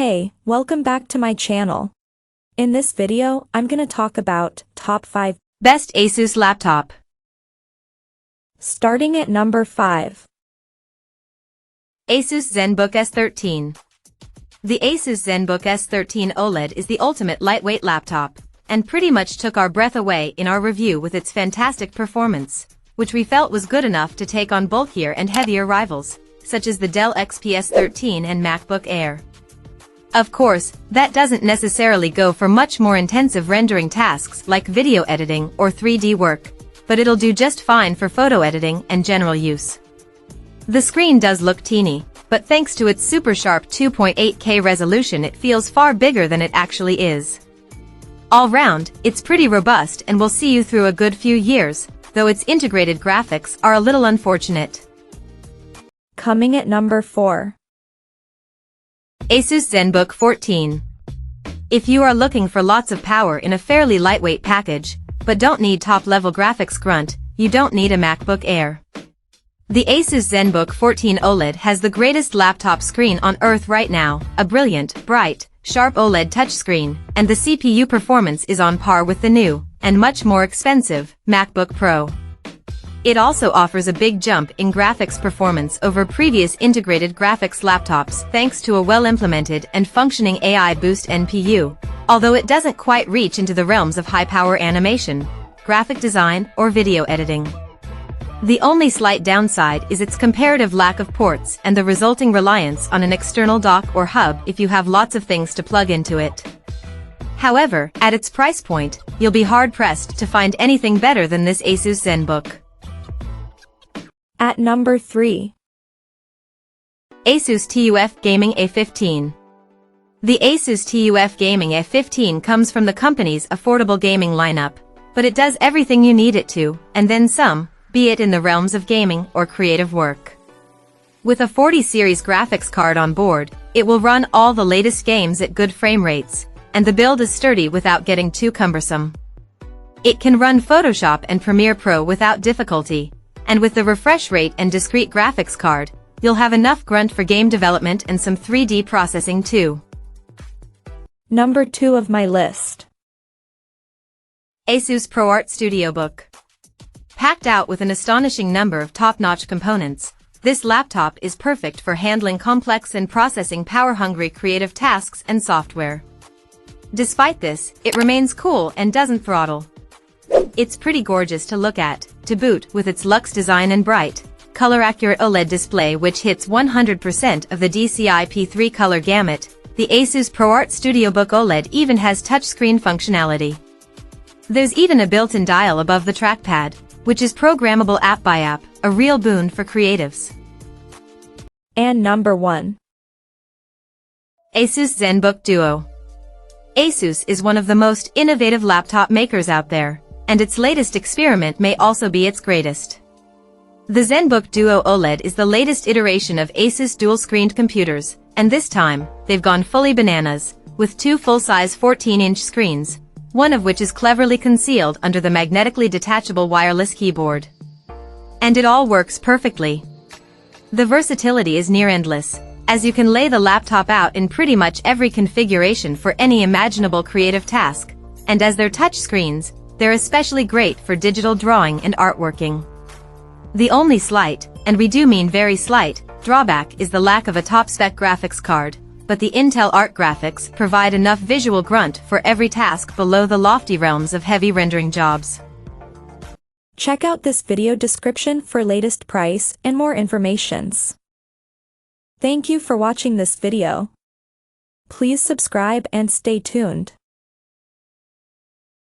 Hey, welcome back to my channel. In this video, I'm gonna talk about top 5 best Asus laptop. Starting at number 5. Asus Zenbook S13. The Asus Zenbook S13 OLED is the ultimate lightweight laptop, and pretty much took our breath away in our review with its fantastic performance, which we felt was good enough to take on bulkier and heavier rivals, such as the Dell XPS 13 and MacBook Air. Of course, that doesn't necessarily go for much more intensive rendering tasks like video editing or 3D work, but it'll do just fine for photo editing and general use. The screen does look teeny, but thanks to its super sharp 2.8K resolution it feels far bigger than it actually is. All round, it's pretty robust and will see you through a good few years, though its integrated graphics are a little unfortunate. Coming at number 4. Asus Zenbook 14. If you are looking for lots of power in a fairly lightweight package, but don't need top-level graphics grunt, you don't need a MacBook Air. The Asus Zenbook 14 OLED has the greatest laptop screen on earth right now, a brilliant, bright, sharp OLED touchscreen, and the CPU performance is on par with the new, and much more expensive, MacBook Pro. It also offers a big jump in graphics performance over previous integrated graphics laptops thanks to a well-implemented and functioning AI Boost NPU, although it doesn't quite reach into the realms of high-power animation, graphic design, or video editing. The only slight downside is its comparative lack of ports and the resulting reliance on an external dock or hub if you have lots of things to plug into it. However, at its price point, you'll be hard-pressed to find anything better than this Asus Zenbook. At number 3. Asus TUF Gaming A15. The Asus TUF Gaming A15 comes from the company's affordable gaming lineup, but it does everything you need it to, and then some, be it in the realms of gaming or creative work. With a 40 series graphics card on board, it will run all the latest games at good frame rates, and the build is sturdy without getting too cumbersome. It can run Photoshop and Premiere Pro without difficulty, and with the refresh rate and discrete graphics card, you'll have enough grunt for game development and some 3D processing too. Number 2 of my list. Asus ProArt Studiobook. Packed out with an astonishing number of top-notch components, this laptop is perfect for handling complex and processing power-hungry creative tasks and software. Despite this, it remains cool and doesn't throttle. It's pretty gorgeous to look at, to boot with its luxe design and bright, color-accurate OLED display which hits 100% of the DCI-P3 color gamut. The Asus ProArt Studiobook OLED even has touchscreen functionality. There's even a built-in dial above the trackpad, which is programmable app by app, a real boon for creatives. And number 1. Asus Zenbook Duo. Asus is one of the most innovative laptop makers out there, and its latest experiment may also be its greatest. The Zenbook Duo OLED is the latest iteration of Asus dual-screened computers, and this time, they've gone fully bananas, with 2 full-size 14-inch screens, one of which is cleverly concealed under the magnetically detachable wireless keyboard. And it all works perfectly. The versatility is near endless, as you can lay the laptop out in pretty much every configuration for any imaginable creative task, and as they're touch screens, they're especially great for digital drawing and artworking. The only slight, and we do mean very slight, drawback is the lack of a top-spec graphics card, but the Intel Art graphics provide enough visual grunt for every task below the lofty realms of heavy rendering jobs. Check out this video description for latest price and more informations. Thank you for watching this video. Please subscribe and stay tuned.